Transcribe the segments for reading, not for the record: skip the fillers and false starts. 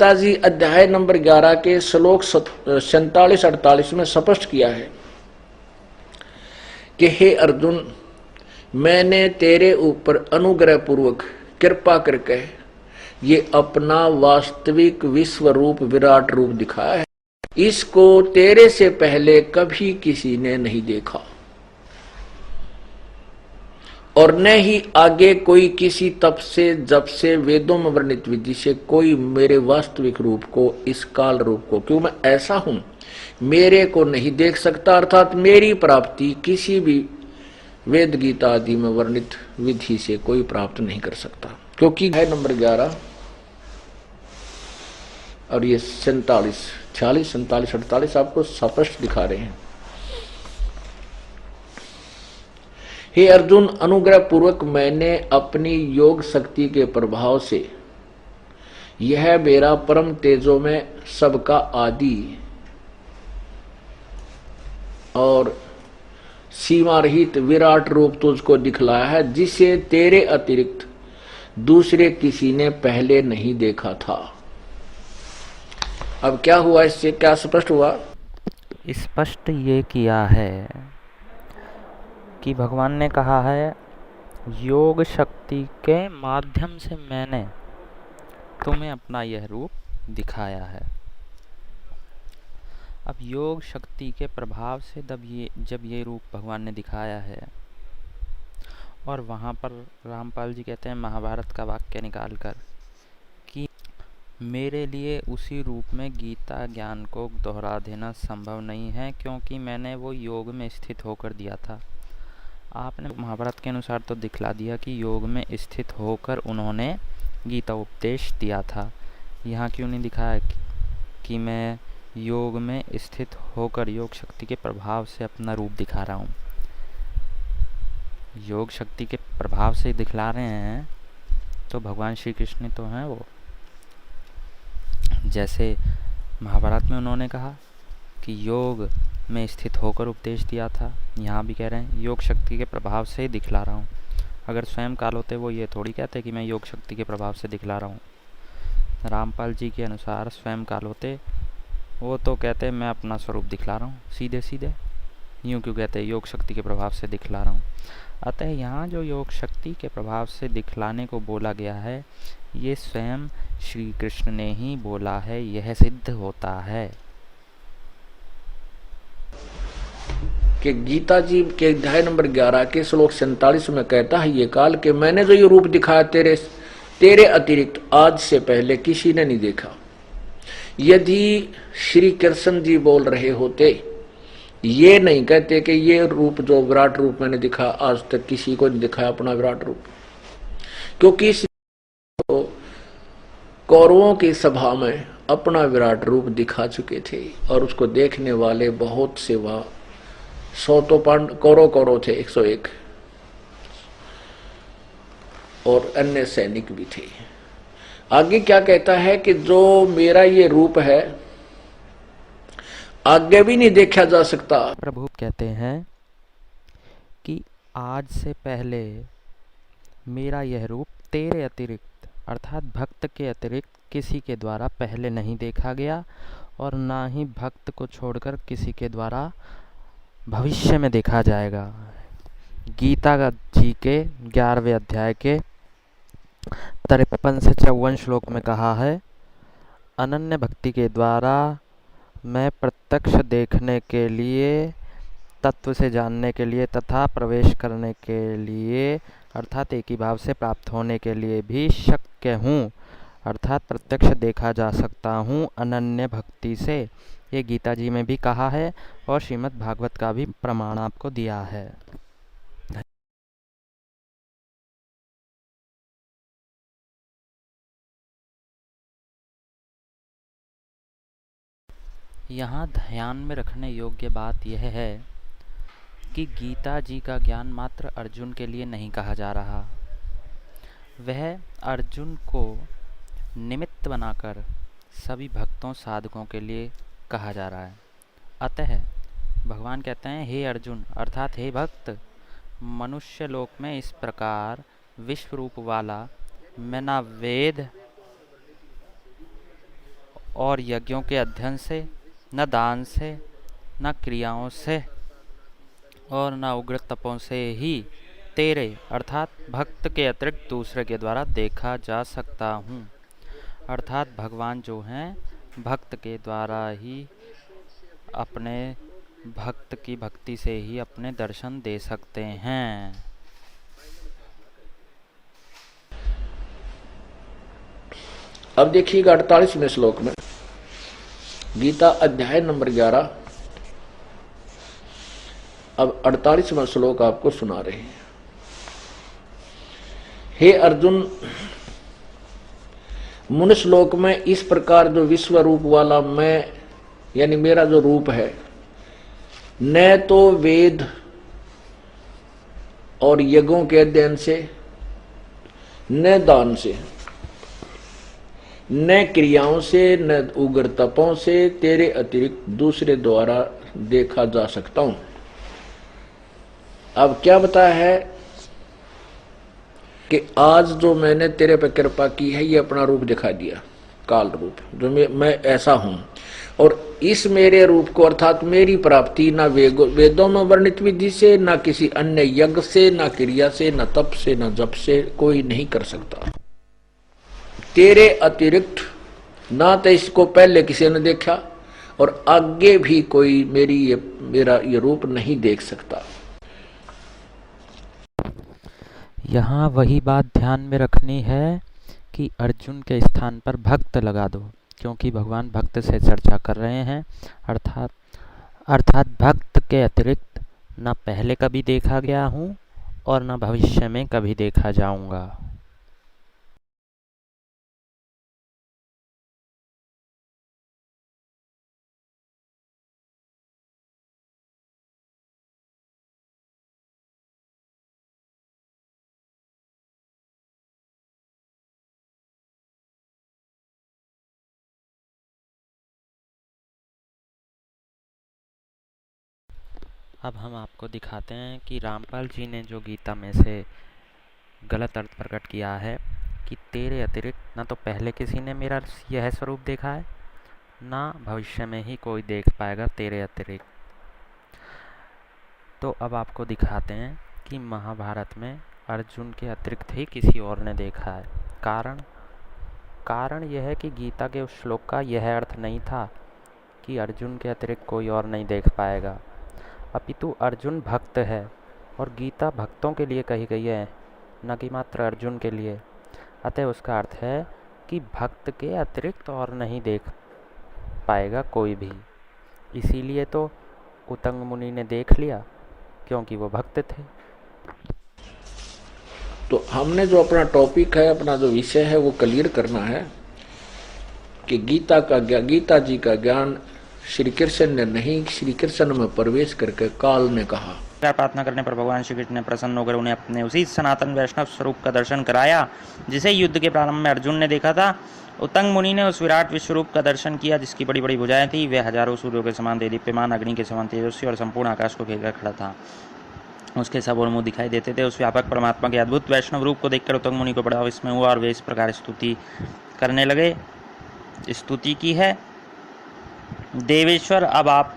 गीताजी अध्याय नंबर 11 के श्लोक 47-48 में स्पष्ट किया है कि हे अर्जुन, मैंने तेरे ऊपर अनुग्रह पूर्वक कृपा करके ये अपना वास्तविक विश्व रूप विराट रूप दिखाया है। इसको तेरे से पहले कभी किसी ने नहीं देखा और न ही आगे कोई किसी तप से जब से वेदों में वर्णित विधि से कोई मेरे वास्तविक रूप को, इस काल रूप को, क्यों मैं ऐसा हूं, मेरे को नहीं देख सकता। अर्थात मेरी प्राप्ति किसी भी वेद गीता आदि में वर्णित विधि से कोई प्राप्त नहीं कर सकता, क्योंकि है नंबर 11 और ये 47, 46, 47, 48 आपको स्पष्ट दिखा रहे हैं। हे अर्जुन, अनुग्रह पूर्वक मैंने अपनी योग शक्ति के प्रभाव से यह मेरा परम तेजो में सबका आदि और सीमा रहित विराट रूप तुझको दिखलाया है, जिसे तेरे अतिरिक्त दूसरे किसी ने पहले नहीं देखा था। अब क्या हुआ, इससे क्या स्पष्ट हुआ? स्पष्ट ये किया है कि भगवान ने कहा है, योग शक्ति के माध्यम से मैंने तुम्हें अपना यह रूप दिखाया है। अब योग शक्ति के प्रभाव से जब ये रूप भगवान ने दिखाया है, और वहाँ पर रामपाल जी कहते हैं महाभारत का वाक्य निकालकर कि मेरे लिए उसी रूप में गीता ज्ञान को दोहरा देना संभव नहीं है, क्योंकि मैंने वो योग में स्थित होकर दिया था। आपने महाभारत के अनुसार तो दिखला दिया कि योग में स्थित होकर उन्होंने गीता उपदेश दिया था। यहाँ क्यों नहीं दिखाया कि मैं योग में स्थित होकर योग शक्ति के प्रभाव से अपना रूप दिखा रहा हूँ? योग शक्ति के प्रभाव से दिखला रहे हैं तो भगवान श्री कृष्ण तो हैं वो। जैसे महाभारत में उन्होंने कहा कि योग में स्थित होकर उपदेश दिया था, यहाँ भी कह रहे हैं योग शक्ति के प्रभाव से दिखला रहा हूँ। अगर स्वयं काल होते वो ये थोड़ी कहते कि मैं योग शक्ति के प्रभाव से दिखला रहा हूँ। रामपाल जी के अनुसार स्वयं काल होते वो तो कहते मैं अपना स्वरूप दिखला रहा हूँ, सीधे सीधे। यूँ क्यों कहते योग शक्ति के प्रभाव से दिखला रहा हूँ? अतः यहाँ जो योग शक्ति के प्रभाव से दिखलाने को बोला गया है, ये स्वयं श्री कृष्ण ने ही बोला है, यह सिद्ध होता है कि गीता जी के अध्याय नंबर 11 के श्लोक 47 में कहता है ये काल कि मैंने जो ये रूप दिखाया तेरे अतिरिक्त आज से पहले किसी ने नहीं देखा। यदि श्री कृष्ण जी बोल रहे होते, ये नहीं कहते कि ये रूप जो विराट रूप मैंने दिखा आज तक किसी को नहीं दिखाया अपना विराट रूप, क्योंकि कौरवों की सभा में अपना विराट रूप दिखा चुके थे और उसको देखने वाले बहुत से वहां 100 तो कौरव थे, 101 और अन्य सैनिक भी थे। आगे क्या कहता है कि जो मेरा ये रूप है आगे भी नहीं देखा जा सकता। प्रभु कहते हैं कि आज से पहले मेरा यह रूप तेरे अतिरिक्त अर्थात भक्त के अतिरिक्त किसी के द्वारा पहले नहीं देखा गया, और ना ही भक्त को छोड़कर किसी के द्वारा भविष्य में देखा जाएगा। गीता जी के 11वें अध्याय के 53 से 54 श्लोक में कहा है, अनन्य भक्ति के द्वारा मैं प्रत्यक्ष देखने के लिए, तत्व से जानने के लिए तथा प्रवेश करने के लिए अर्थात एक ही भाव से प्राप्त होने के लिए भी शक्य हूँ, अर्थात प्रत्यक्ष देखा जा सकता हूँ अनन्य भक्ति से। ये गीता जी में भी कहा है और श्रीमद् भागवत का भी प्रमाण आपको दिया है। यहाँ ध्यान में रखने योग्य बात यह है कि गीता जी का ज्ञान मात्र अर्जुन के लिए नहीं कहा जा रहा, वह अर्जुन को निमित्त बनाकर सभी भक्तों साधकों के लिए कहा जा रहा है। अतः भगवान कहते हैं, हे अर्जुन अर्थात हे भक्त, मनुष्य लोक में इस प्रकार विश्व रूप वाला मैं ना वेद और यज्ञों के अध्ययन से, न दान से, न क्रियाओं से और न उग्र तपों से ही तेरे अर्थात भक्त के अतिरिक्त दूसरे के द्वारा देखा जा सकता हूँ। अर्थात भगवान जो हैं भक्त के द्वारा ही, अपने भक्त की भक्ति से ही अपने दर्शन दे सकते हैं। अब देखिएगा 48वें श्लोक में, गीता अध्याय नंबर 11। अब 48वां श्लोक आपको सुना रहे हैं। हे अर्जुन, मनुष्य लोक में इस प्रकार जो विश्व रूप वाला मैं यानी मेरा जो रूप है, न तो वेद और यज्ञों के अध्ययन से, न दान से, न क्रियाओं से, न उग्र तपों से तेरे अतिरिक्त दूसरे द्वारा देखा जा सकता हूं। अब क्या बताया है कि आज जो मैंने तेरे पर कृपा की है, ये अपना रूप दिखा दिया, काल रूप, जो मैं ऐसा हूं। और इस मेरे रूप को अर्थात मेरी प्राप्ति ना वेदों में वर्णित विधि से, ना किसी अन्य यज्ञ से, ना क्रिया से, ना तप से, ना जप से कोई नहीं कर सकता। तेरे अतिरिक्त ना तो इसको पहले किसी ने देखा और आगे भी कोई मेरा ये रूप नहीं देख सकता। यहाँ वही बात ध्यान में रखनी है कि अर्जुन के स्थान पर भक्त लगा दो, क्योंकि भगवान भक्त से चर्चा कर रहे हैं। अर्थात भक्त के अतिरिक्त न पहले कभी देखा गया हूँ और न भविष्य में कभी देखा जाऊंगा। अब हम आपको दिखाते हैं कि रामपाल जी ने जो गीता में से गलत अर्थ प्रकट किया है कि तेरे अतिरिक्त न तो पहले किसी ने मेरा यह स्वरूप देखा है, ना भविष्य में ही कोई देख पाएगा तेरे अतिरिक्त। तो अब आपको दिखाते हैं कि महाभारत में अर्जुन के अतिरिक्त ही किसी और ने देखा है। कारण यह है कि गीता के उस श्लोक का यह अर्थ नहीं था कि अर्जुन के अतिरिक्त कोई और नहीं देख पाएगा, अपितु अर्जुन भक्त है और गीता भक्तों के लिए कही गई है, न कि मात्र अर्जुन के लिए। अतः उसका अर्थ है कि भक्त के अतिरिक्त और नहीं देख पाएगा कोई भी। इसीलिए तो उत्तंग मुनि ने देख लिया, क्योंकि वो भक्त थे। तो हमने जो अपना टॉपिक है, अपना जो विषय है, वो क्लियर करना है कि गीता जी का ज्ञान श्री कृष्ण ने नहीं, श्री कृष्ण में प्रवेश करके काल ने कहा। प्रार्थना करने पर भगवान श्री कृष्ण ने प्रसन्न होकर उन्हें अपने उसी सनातन वैष्णव स्वरूप का दर्शन कराया जिसे युद्ध के प्रारंभ में अर्जुन ने देखा था। उत्तंग मुनि ने उस विराट विश्वरूप का दर्शन किया जिसकी बड़ी बड़ी भुजाएं थी। वह हजारों सूर्यों के समान देदीप्यमान, अग्नि के समान तेजस्वी और संपूर्ण आकाश को घेर खड़ा था। उसके सब और मुंह दिखाई देते थे। उस व्यापक परमात्मा के अद्भुत वैष्णव रूप को देखकर उत्तंग मुनि को बड़ा विस्मय हुआ और वे इस प्रकार स्तुति करने लगे। स्तुति की है, देवेश्वर, अब आप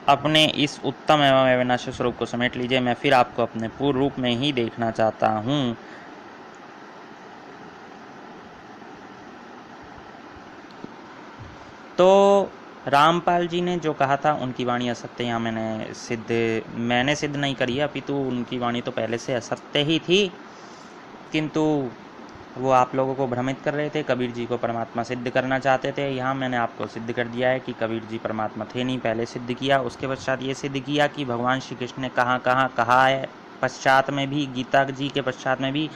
अपने इस उत्तम एवं अविनाशी स्वरूप को समेट लीजिए। मैं फिर आपको अपने पूर्ण रूप में ही देखना चाहता हूँ। तो रामपाल जी ने जो कहा था उनकी वाणी असत्य यहाँ मैंने सिद्ध नहीं करी है, अपितु उनकी वाणी तो पहले से असत्य ही थी, किंतु वो आप लोगों को भ्रमित कर रहे थे, कबीर जी को परमात्मा सिद्ध करना चाहते थे। यहाँ मैंने आपको सिद्ध कर दिया है कि कबीर जी परमात्मा थे नहीं, पहले सिद्ध किया। उसके पश्चात ये सिद्ध किया कि भगवान श्री कृष्ण ने कहाँ कहा है, पश्चात में भी, गीता जी के पश्चात में भी,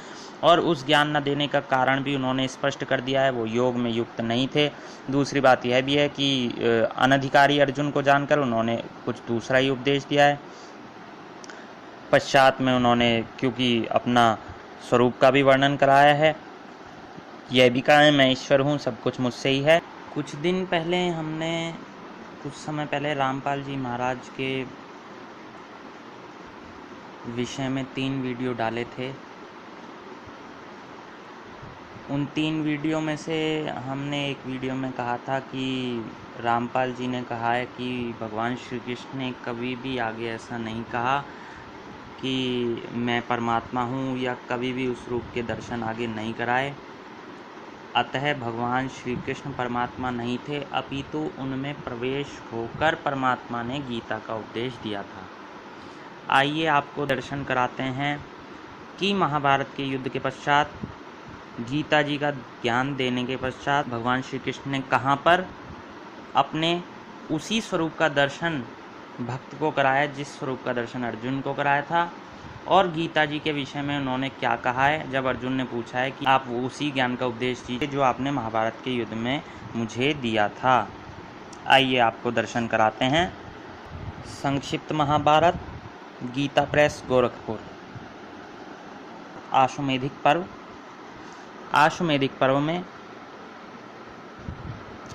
और उस ज्ञान न देने का कारण भी उन्होंने स्पष्ट कर दिया है, वो योग में युक्त नहीं थे। दूसरी बात यह भी है कि अनधिकारी अर्जुन को जानकर उन्होंने कुछ दूसरा ही उपदेश दिया है। पश्चात में उन्होंने क्योंकि अपना स्वरूप का भी वर्णन कराया है, यह भी कहा है मैं ईश्वर हूँ, सब कुछ मुझसे ही है। कुछ समय पहले रामपाल जी महाराज के विषय में 3 वीडियो डाले थे। उन 3 वीडियो में से हमने एक वीडियो में कहा था कि रामपाल जी ने कहा है कि भगवान श्री कृष्ण ने कभी भी आगे ऐसा नहीं कहा कि मैं परमात्मा हूँ, या कभी भी उस रूप के दर्शन आगे नहीं कराए। अतः भगवान श्री कृष्ण परमात्मा नहीं थे, अपितु उनमें प्रवेश होकर परमात्मा ने गीता का उपदेश दिया था। आइए आपको दर्शन कराते हैं कि महाभारत के युद्ध के पश्चात, गीता जी का ज्ञान देने के पश्चात भगवान श्री कृष्ण ने कहाँ पर अपने उसी स्वरूप का दर्शन भक्त को कराया जिस स्वरूप का दर्शन अर्जुन को कराया था, और गीता जी के विषय में उन्होंने क्या कहा है जब अर्जुन ने पूछा है कि आप उसी ज्ञान का उपदेश दीजिए जो आपने महाभारत के युद्ध में मुझे दिया था। आइए आपको दर्शन कराते हैं। संक्षिप्त महाभारत, गीता प्रेस, गोरखपुर। आश्वमेधिक पर्व। आश्वमेधिक पर्व में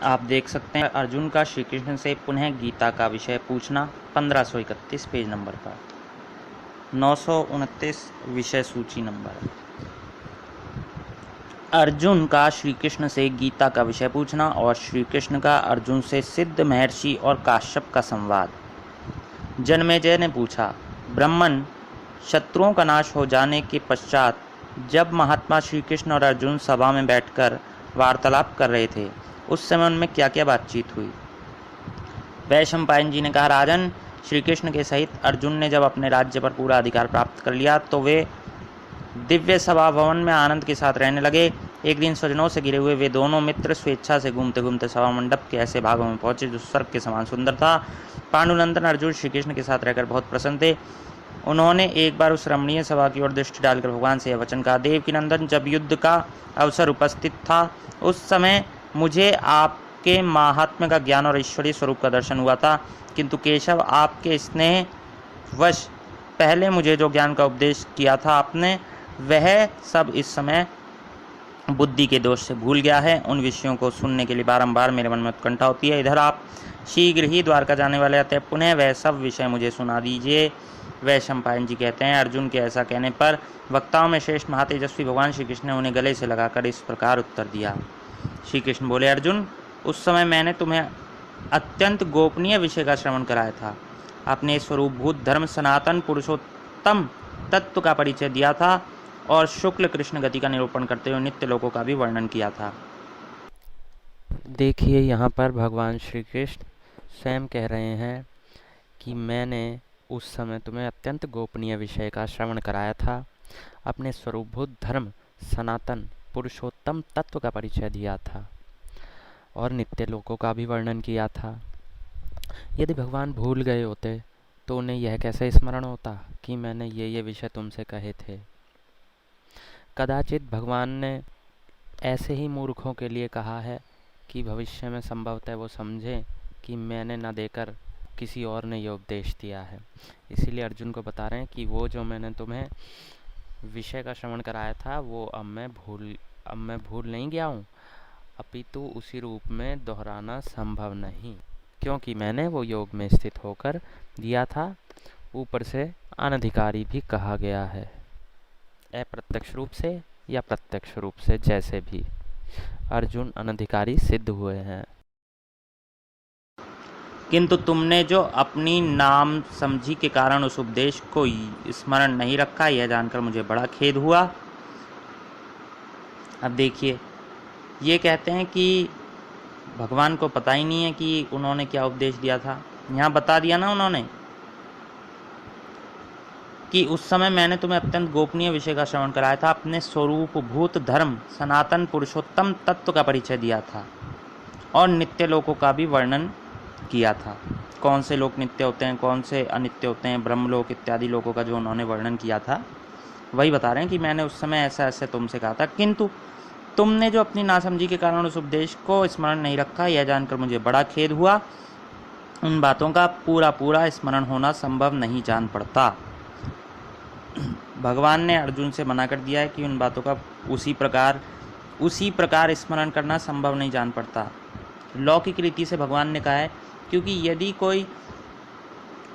आप देख सकते हैं अर्जुन का श्री कृष्ण से पुनः गीता का विषय पूछना, 1531 पेज नंबर पर, 929 विषय सूची नंबर। अर्जुन का श्री कृष्ण से गीता का विषय पूछना और श्री कृष्ण का अर्जुन से सिद्ध, महर्षि और काश्यप का संवाद। जन्मेजय ने पूछा, ब्राह्मण, शत्रुओं का नाश हो जाने के पश्चात जब महात्मा श्री कृष्ण और अर्जुन सभा में बैठकर वार्तालाप कर रहे थे, उस समय उनमें क्या क्या बातचीत हुई? वैशंपायन जी ने कहा, राजन, श्री कृष्ण के सहित अर्जुन ने जब अपने राज्य पर पूरा अधिकार प्राप्त कर लिया तो वे दिव्य सभा भवन में आनंद के साथ रहने लगे। एक दिन स्वजनों से घिरे हुए वे दोनों मित्र स्वेच्छा से घूमते घूमते सभा मंडप के ऐसे भागों में पहुंचे जो स्वर्ग के समान सुंदर था। पांडुनंदन अर्जुन श्री कृष्ण के साथ रहकर बहुत प्रसन्न थे। उन्होंने एक बार उस रमणीय सभा की ओर दृष्टि डालकर भगवान से यह वचन कहा, देवकीनंदन, जब युद्ध का अवसर उपस्थित था उस समय मुझे आपके माहात्म्य का ज्ञान और ईश्वरीय स्वरूप का दर्शन हुआ था, किंतु केशव, आपके स्नेह वश पहले मुझे जो ज्ञान का उपदेश किया था आपने, वह सब इस समय बुद्धि के दोष से भूल गया है। उन विषयों को सुनने के लिए बारंबार मेरे मन में उत्कंठा होती है। इधर आप शीघ्र ही द्वारका जाने वाले अतः पुनः वह सब विषय मुझे सुना दीजिए। वैशंपायन जी कहते हैं, अर्जुन के ऐसा कहने पर वक्ताओं में श्रेष्ठ महातेजस्वी भगवान श्री कृष्ण ने उन्हें गले से लगाकर इस प्रकार उत्तर दिया। श्री कृष्ण बोले, अर्जुन, उस समय मैंने तुम्हें अत्यंत गोपनीय विषय का श्रवण कराया था। अपने स्वरूपभूत धर्म सनातन पुरुषोत्तम तत्व का परिचय दिया था और शुक्ल कृष्ण गति का निरूपण करते हुए नित्य लोकों का भी वर्णन किया था। देखिए, यहाँ पर भगवान श्री कृष्ण स्वयं कह रहे हैं कि मैंने उस समय तुम्हें अत्यंत गोपनीय विषय का श्रवण कराया था, अपने स्वरूपभूत धर्म सनातन पुरुषोत्तम तत्व का परिचय दिया था और नित्य लोकों का भी वर्णन किया था। यदि भगवान भूल गए होते तो उन्हें यह कैसे स्मरण होता कि मैंने ये विषय तुमसे कहे थे। कदाचित भगवान ने ऐसे ही मूर्खों के लिए कहा है कि भविष्य में संभवतः वो समझें कि मैंने न देकर किसी और ने ये उपदेश दिया है। इसीलिए अर्जुन को बता रहे हैं कि वो जो मैंने तुम्हें विषय का श्रवण कराया था वो अब मैं भूल नहीं गया हूँ, अपितु उसी रूप में दोहराना संभव नहीं, क्योंकि मैंने वो योग में स्थित होकर दिया था। ऊपर से अनधिकारी भी कहा गया है, अप्रत्यक्ष रूप से या प्रत्यक्ष रूप से, जैसे भी अर्जुन अनधिकारी सिद्ध हुए हैं। किंतु तुमने जो अपनी नाम समझी के कारण उस उपदेश को स्मरण नहीं रखा, यह जानकर मुझे बड़ा खेद हुआ। अब देखिए, ये कहते हैं कि भगवान को पता ही नहीं है कि उन्होंने क्या उपदेश दिया था। यहाँ बता दिया ना उन्होंने कि उस समय मैंने तुम्हें अत्यंत गोपनीय विषय का श्रवण कराया था, अपने स्वरूपभूत धर्म सनातन पुरुषोत्तम तत्व का परिचय दिया था और नित्य लोकों का भी वर्णन किया था। कौन से लोक नित्य होते हैं, कौन से अनित्य होते हैं, ब्रह्मलोक इत्यादि लोकों का जो उन्होंने वर्णन किया था, वही बता रहे हैं कि मैंने उस समय ऐसा ऐसे तुमसे कहा था, किंतु तुमने जो अपनी नासमझी के कारण उस उपदेश को स्मरण नहीं रखा, यह जानकर मुझे बड़ा खेद हुआ। उन बातों का पूरा स्मरण होना संभव नहीं जान पड़ता। भगवान ने अर्जुन से मना कर दिया है कि उन बातों का उसी प्रकार स्मरण करना संभव नहीं जान पड़ता। लौकिक रीति से भगवान ने कहा है, क्योंकि यदि कोई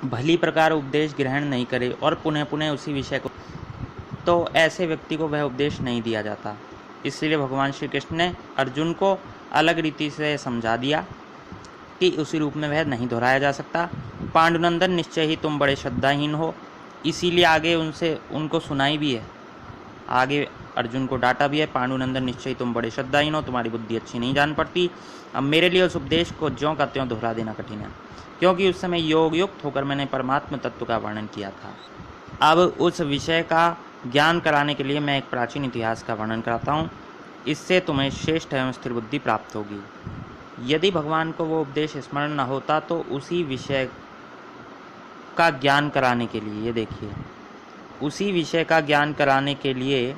भली प्रकार उपदेश ग्रहण नहीं करे और पुनः पुनः उसी विषय को, तो ऐसे व्यक्ति को वह उपदेश नहीं दिया जाता। इसलिए भगवान श्री कृष्ण ने अर्जुन को अलग रीति से समझा दिया कि उसी रूप में वह नहीं दोहराया जा सकता। पांडुनंदन निश्चय ही तुम बड़े श्रद्धाहीन हो, इसीलिए आगे उनको सुनाई भी है, आगे अर्जुन को डांटा भी है। पांडुनंदन निश्चय तुम बड़े श्रद्धाहीन हो, तुम्हारी बुद्धि अच्छी नहीं जान पड़ती। अब मेरे लिए उस उपदेश को ज्यों का त्यों दोहरा देना कठिन है, क्योंकि उस समय योग युक्त होकर मैंने परमात्म तत्व का वर्णन किया था। अब उस विषय का ज्ञान कराने के लिए मैं एक प्राचीन इतिहास का वर्णन कराता हूँ, इससे तुम्हें श्रेष्ठ एवं स्थिर बुद्धि प्राप्त होगी। यदि भगवान को वो उपदेश स्मरण न होता तो उसी विषय का ज्ञान कराने के लिए, ये देखिए, उसी विषय का ज्ञान कराने के लिए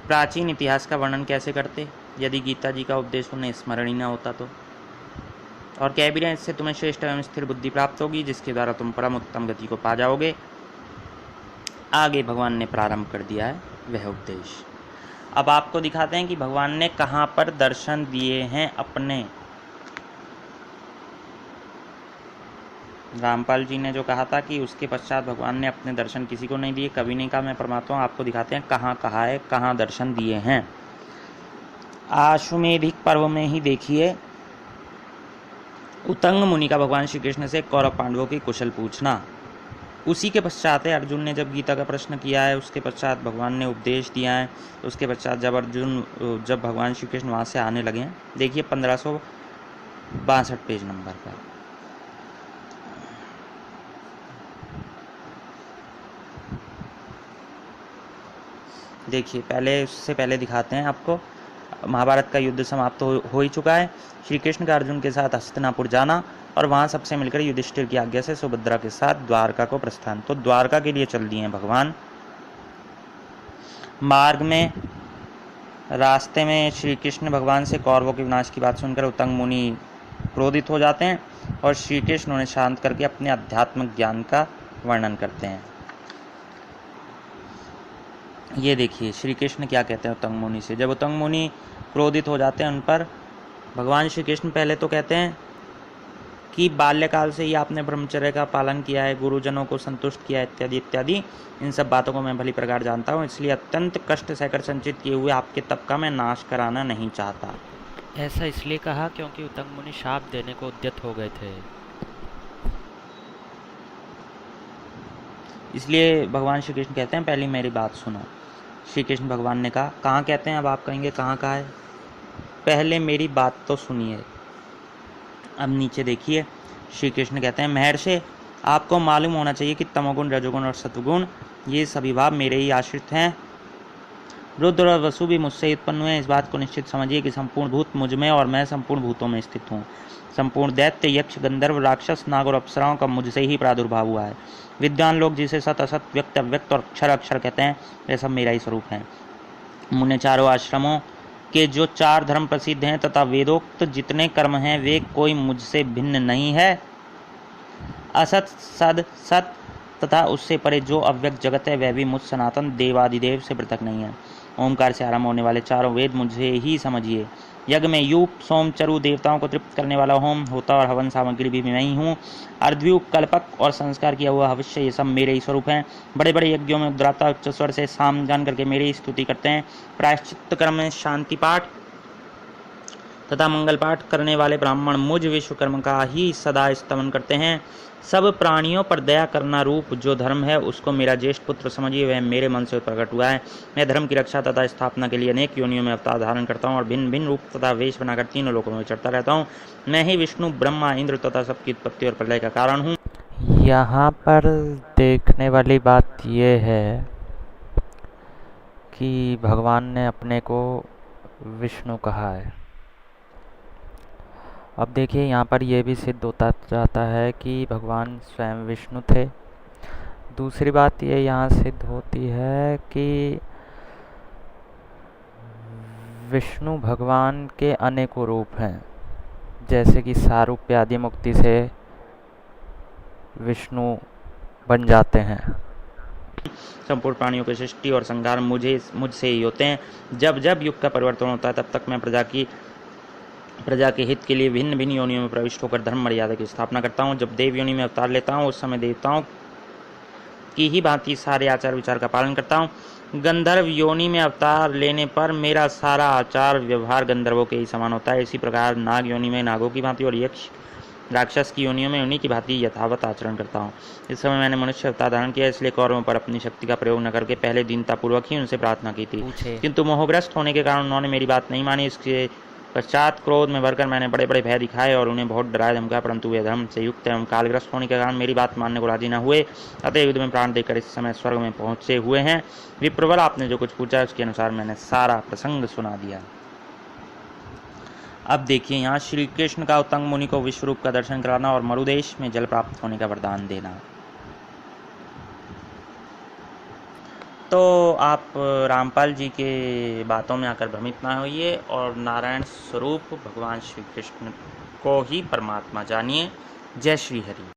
प्राचीन इतिहास का वर्णन कैसे करते, यदि गीता जी का उपदेश उन्हें स्मरण ही न होता तो। और कह भी रहे हैं, इससे तुम्हें श्रेष्ठ एवं स्थिर बुद्धि प्राप्त होगी, जिसके द्वारा तुम परम उत्तम गति को पा जाओगे। आगे भगवान ने प्रारंभ कर दिया है वह उपदेश। अब आपको दिखाते हैं कि भगवान ने कहाँ पर दर्शन दिए हैं अपने। रामपाल जी ने जो कहा था कि उसके पश्चात भगवान ने अपने दर्शन किसी को नहीं दिए, कभी नहीं कहा मैं परमात्मा हूँ। आपको दिखाते हैं कहाँ कहा है, कहाँ दर्शन दिए हैं। आश्वमेधिक पर्व में ही देखिए, उतंग मुनि का भगवान श्री कृष्ण से कौरव पांडवों की कुशल पूछना। उसी के पश्चात है अर्जुन ने जब गीता का प्रश्न किया है, उसके पश्चात भगवान ने उपदेश दिया है। उसके पश्चात जब भगवान श्री कृष्ण वहाँ से आने लगे हैं, देखिए 1562 पेज नंबर पर। देखिए, उससे पहले दिखाते हैं आपको, महाभारत का युद्ध समाप्त हो ही चुका है। श्री कृष्ण का अर्जुन के साथ हस्तिनापुर जाना और वहाँ सबसे मिलकर युधिष्ठिर की आज्ञा से सुभद्रा के साथ द्वारका को प्रस्थान। तो द्वारका के लिए चल दिए हैं भगवान। मार्ग में, रास्ते में श्री कृष्ण भगवान से कौरवों के विनाश की बात सुनकर उतंग मुनि क्रोधित हो जाते हैं और श्री कृष्ण उन्हें शांत करके अपने आध्यात्मिक ज्ञान का वर्णन करते हैं। ये देखिए श्री कृष्ण क्या कहते हैं उतंग मुनि से। जब उतंग मुनि क्रोधित हो जाते हैं उन पर, भगवान श्री कृष्ण पहले तो कहते हैं कि बाल्यकाल से ही आपने ब्रह्मचर्य का पालन किया है, गुरुजनों को संतुष्ट किया इत्यादि इत्यादि। इन सब बातों को मैं भली प्रकार जानता हूँ, इसलिए अत्यंत कष्ट सहकर संचित किए हुए आपके तप का मैं नाश कराना नहीं चाहता। ऐसा इसलिए कहा क्योंकि उतंग मुनि शाप देने को उद्यत हो गए थे। इसलिए भगवान श्री कृष्ण कहते हैं पहले मेरी बात सुनो। श्री कृष्ण भगवान ने कहा, कहाँ कहते हैं, अब आप कहेंगे कहाँ कहा है, पहले मेरी बात तो सुनिए। अब नीचे देखिए, श्री कृष्ण कहते हैं, महर्षि आपको मालूम होना चाहिए कि तमोगुण, रजोगुण और सत्वगुण ये सभी भाव मेरे ही आश्रित हैं। रुद्र और वसु भी मुझसे ही उत्पन्न हुए हैं। इस बात को निश्चित समझिए कि संपूर्ण भूत मुझ में और मैं संपूर्ण भूतों में स्थित हूँ। संपूर्ण दैत्य, यक्ष, गंधर्व, राक्षस, नाग और अप्सराओं का मुझसे ही प्रादुर्भाव हुआ है। विद्वान लोग जिसे सत, असत, व्यक्त, अव्यक्त और अक्षर अक्षर कहते हैं, वे सब मेरा ही स्वरूप हैं। मुझे चारों आश्रमों के जो 4 धर्म प्रसिद्ध हैं तथा वेदोक्त जितने कर्म हैं वे कोई मुझसे भिन्न नहीं है। असत, सद, सत तथा उससे परे जो अव्यक्त जगत है वह भी मुझ सनातन देवादिदेव से पृथक नहीं है। ओमकार से आरंभ होने वाले चारों वेद मुझे ही समझिए। यज्ञ में यूप, सोम, चरु देवताओं को तृप्त करने वाला होम होता और हवन सामग्री भी मैं ही हूँ। अर्धव्यूप, कल्पक और संस्कार किया हुआ हविष्य ये सब मेरे ही स्वरूप हैं। बड़े बड़े यज्ञों में उद्राता उच्चस्वर से साम गान करके मेरी ही स्तुति करते हैं। प्रायश्चित्त कर्म में शांति पाठ तथा मंगल पाठ करने वाले ब्राह्मण मुझ विश्वकर्म का ही सदा स्तमन करते हैं। सब प्राणियों पर दया करना रूप जो धर्म है उसको मेरा ज्येष्ठ पुत्र समझिए, वह मेरे मन से प्रकट हुआ है। मैं धर्म की रक्षा तथा स्थापना के लिए अनेक योनियों में अवतार धारण करता हूँ और भिन्न भिन्न रूप तथा वेश बनाकर तीनों लोकों में चढ़ता रहता हूँ। मैं ही विष्णु, ब्रह्मा, इंद्र तथा सबकी उत्पत्ति और प्रलय का कारण हूँ। यहाँ पर देखने वाली बात यह है कि भगवान ने अपने को विष्णु कहा है। अब देखिए यहाँ पर यह भी सिद्ध होता जाता है कि भगवान स्वयं विष्णु थे। दूसरी बात ये यहाँ सिद्ध होती है कि विष्णु भगवान के अनेकों रूप हैं, जैसे कि सारूप्य आदि मुक्ति से विष्णु बन जाते हैं। संपूर्ण प्राणियों की सृष्टि और संहार मुझसे ही होते हैं। जब जब युग का परिवर्तन होता है तब तक मैं प्रजा के हित के लिए भिन्न भिन्न योनियों में प्रविष्ट होकर धर्म मर्यादा की स्थापना करता हूँ। जब देव योनि में अवतार लेता हूँ उस समय देवताओं की ही भांति सारे आचार विचार का पालन करता हूँ। गंधर्व योनि में अवतार लेने पर मेरा सारा आचार व्यवहार गंधर्वों के ही समान होता है। इसी प्रकार नाग योनि में नागों की भांति और यक्ष राक्षस की योनियों में उन्हीं की भांति यथावत आचरण करता हूँ। इस समय मैंने मनुष्य अवतार धारण किया, इसलिए कौरवों पर अपनी शक्ति का प्रयोग न करके पहले दीनतापूर्वक ही उनसे प्रार्थना की थी, किंतु मोहग्रस्त होने के कारण उन्होंने मेरी बात नहीं मानी। इसके पश्चात क्रोध में भरकर मैंने बड़े बड़े भय दिखाए और उन्हें बहुत डराया धमकाया, परंतु वे धर्म से युक्त एवं कालग्रस्त होने के कारण मेरी बात मानने को राजी न हुए। अतः युद्ध में प्राण देकर इस समय स्वर्ग में पहुंचे हुए हैं। विप्रबल, आपने जो कुछ पूछा उसके अनुसार मैंने सारा प्रसंग सुना दिया। अब देखिए यहाँ श्री कृष्ण का उत्तंग मुनि को विश्वरूप का दर्शन कराना और मरुदेश में जल प्राप्त होने का वरदान देना। तो आप रामपाल जी के बातों में आकर भ्रमित ना होइए और नारायण स्वरूप भगवान श्री कृष्ण को ही परमात्मा जानिए। जय श्री हरि।